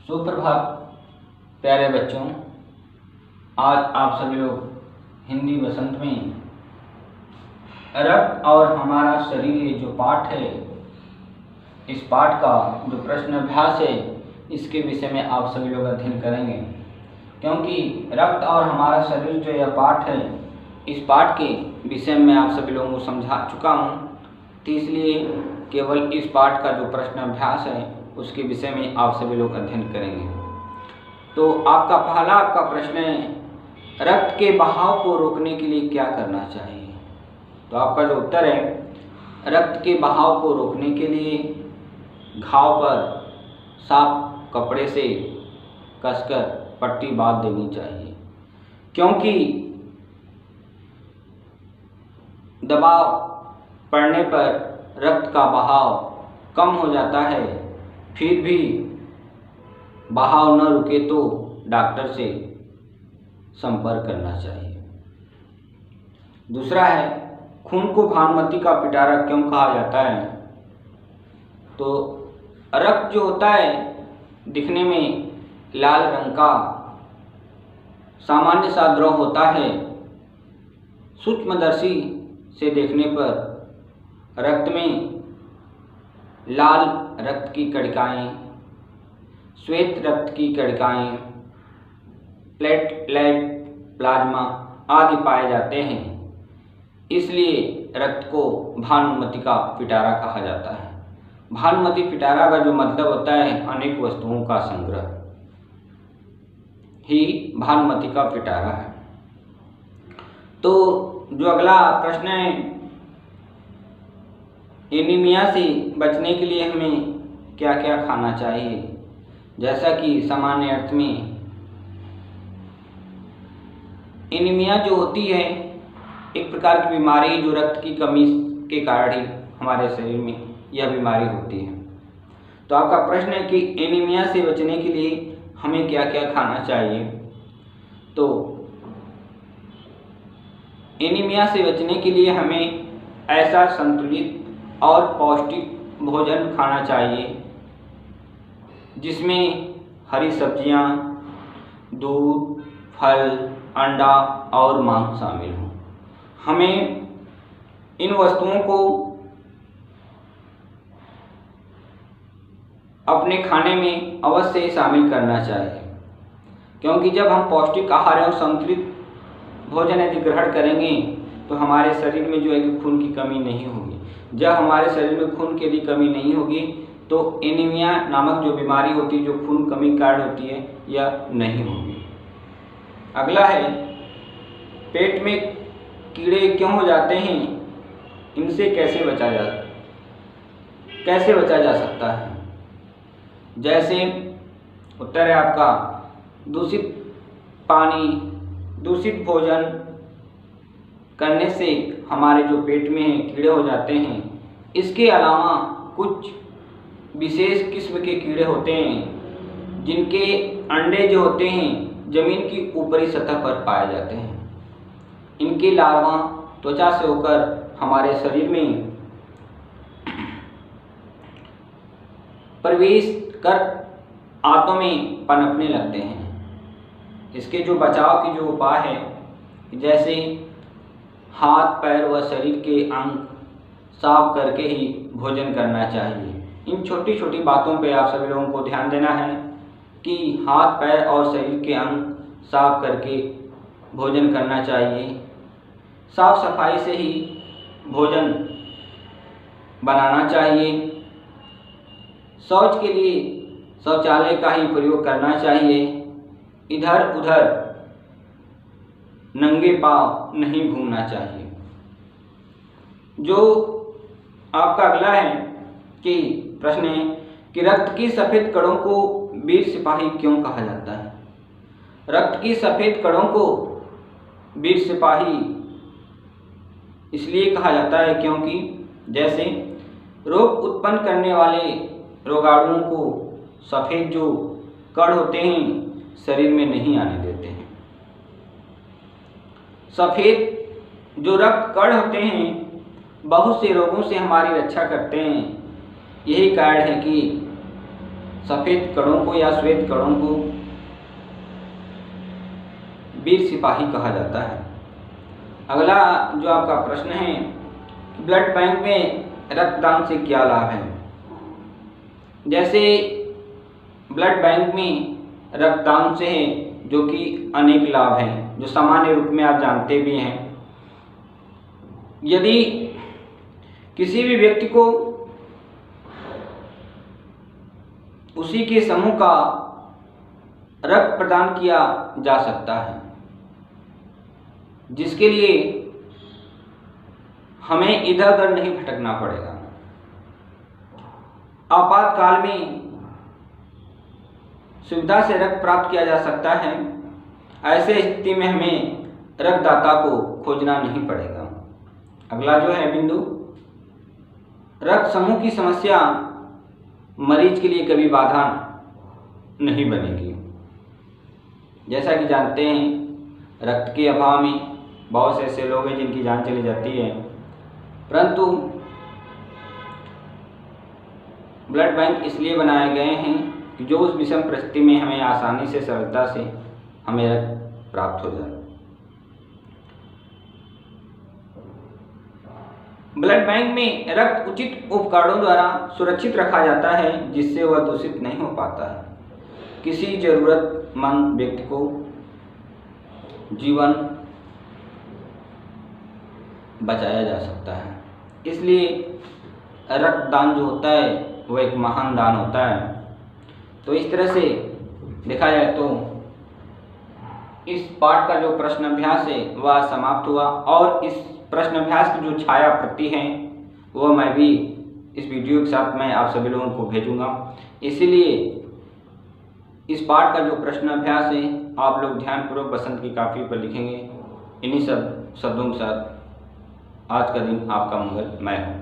सुप्रभात प्यारे बच्चों। आज आप सभी लोग हिंदी वसंत में रक्त और हमारा शरीर ये जो पाठ है, इस पाठ का जो प्रश्न अभ्यास है, इसके विषय में आप सभी लोग अध्ययन करेंगे। क्योंकि रक्त और हमारा शरीर जो यह पाठ है, इस पाठ के विषय में आप सभी लोगों को समझा चुका हूँ, तो इसलिए केवल इस पाठ का जो प्रश्न अभ्यास है उसके विषय में आप सभी लोग अध्ययन करेंगे। तो आपका प्रश्न है, रक्त के बहाव को रोकने के लिए क्या करना चाहिए। तो आपका जो उत्तर है, रक्त के बहाव को रोकने के लिए घाव पर साफ कपड़े से कसकर पट्टी बांध देनी चाहिए। क्योंकि दबाव पड़ने पर रक्त का बहाव कम हो जाता है, फिर भी बहाव न रुके तो डॉक्टर से संपर्क करना चाहिए। दूसरा है, खून को भानुमति का पिटारा क्यों कहा जाता है। तो रक्त जो होता है दिखने में लाल रंग का सामान्य सा द्रव होता है। सूक्ष्मदर्शी से देखने पर रक्त में लाल रक्त की कणिकाएं, श्वेत रक्त की कणिकाएं, प्लेटलेट, प्लाज्मा आदि पाए जाते हैं। इसलिए रक्त को भानुमति का पिटारा कहा जाता है। भानुमति पिटारा का जो मतलब होता है, अनेक वस्तुओं का संग्रह ही भानुमति का पिटारा है। तो जो अगला प्रश्न है, एनीमिया से बचने के लिए हमें क्या क्या खाना चाहिए। जैसा कि सामान्य अर्थ में एनीमिया जो होती है एक प्रकार की बीमारी, जो रक्त की कमी के कारण ही हमारे शरीर में यह बीमारी होती है। तो आपका प्रश्न है कि एनीमिया से बचने के लिए हमें क्या क्या खाना चाहिए। तो एनीमिया से बचने के लिए हमें ऐसा संतुलित और पौष्टिक भोजन खाना चाहिए जिसमें हरी सब्जियां, दूध, फल, अंडा और मांस शामिल हों। हमें इन वस्तुओं को अपने खाने में अवश्य शामिल करना चाहिए। क्योंकि जब हम पौष्टिक आहार और संतुलित भोजन यदि ग्रहण करेंगे तो हमारे शरीर में जो है कि खून की कमी नहीं होगी। जब हमारे शरीर में खून की यदि कमी नहीं होगी तो एनीमिया नामक जो बीमारी होती है, जो खून कमी के कारण होती है, यह नहीं होगी। अगला है, पेट में कीड़े क्यों हो जाते हैं, इनसे कैसे बचा जा सकता है। जैसे उत्तर है आपका, दूषित पानी, दूषित भोजन करने से हमारे जो पेट में कीड़े हो जाते हैं। इसके अलावा कुछ विशेष किस्म के कीड़े होते हैं जिनके अंडे जो होते हैं जमीन की ऊपरी सतह पर पाए जाते हैं। इनके लार्वा त्वचा से होकर हमारे शरीर में प्रवेश कर आंतों में पनपने लगते हैं। इसके जो बचाव की जो उपाय है, जैसे हाथ, पैर व शरीर के अंग साफ करके ही भोजन करना चाहिए। इन छोटी छोटी बातों पे आप सभी लोगों को ध्यान देना है कि हाथ, पैर और शरीर के अंग साफ करके भोजन करना चाहिए। साफ सफाई से ही भोजन बनाना चाहिए। शौच के लिए शौचालय का ही प्रयोग करना चाहिए। इधर उधर नंगे पांव नहीं घूमना चाहिए। जो आपका अगला है कि प्रश्न है कि रक्त की सफ़ेद कणों को वीर सिपाही क्यों कहा जाता है। रक्त की सफ़ेद कणों को वीर सिपाही इसलिए कहा जाता है क्योंकि जैसे रोग उत्पन्न करने वाले रोगाणुओं को सफ़ेद जो कण होते हैं शरीर में नहीं आने देते हैं। सफ़ेद जो रक्त कण होते हैं बहुत से रोगों से हमारी रक्षा करते हैं। यही कारण है कि सफ़ेद कणों को या श्वेत कणों को वीर सिपाही कहा जाता है। अगला जो आपका प्रश्न है, ब्लड बैंक में रक्तदान से क्या लाभ है। जैसे ब्लड बैंक में रक्तदान से है जो कि अनेक लाभ हैं, जो सामान्य रूप में आप जानते भी हैं। यदि किसी भी व्यक्ति को उसी के समूह का रक्त प्रदान किया जा सकता है, जिसके लिए हमें इधर उधर नहीं भटकना पड़ेगा। आपातकाल में सुविधा से रक्त प्राप्त किया जा सकता है। ऐसे स्थिति में हमें रक्तदाता को खोजना नहीं पड़ेगा। अगला जो है बिंदु, रक्त समूह की समस्या मरीज के लिए कभी बाधा नहीं बनेगी। जैसा कि जानते हैं, रक्त के अभाव में बहुत से ऐसे लोग हैं जिनकी जान चली जाती है, परंतु ब्लड बैंक इसलिए बनाए गए हैं कि जो उस विषम परिस्थिति में हमें आसानी से, सरलता से हमें रक्त प्राप्त हो जाए। ब्लड बैंक में रक्त उचित उपकरणों द्वारा सुरक्षित रखा जाता है, जिससे वह दूषित नहीं हो पाता है। किसी जरूरतमंद व्यक्ति को जीवन बचाया जा सकता है। इसलिए रक्तदान जो होता है वह एक महान दान होता है। तो इस तरह से देखा जाए तो इस पाठ का जो प्रश्न अभ्यास है वह समाप्त हुआ, और इस प्रश्न अभ्यास की जो छाया प्रति है वह मैं भी इस वीडियो के साथ मैं आप सभी लोगों को भेजूंगा। इसीलिए इस पाठ का जो प्रश्न अभ्यास है आप लोग ध्यानपूर्वक बसंत की कापी पर लिखेंगे। इन्हीं सब शब्दों के साथ आज का दिन आपका मंगलमय हो।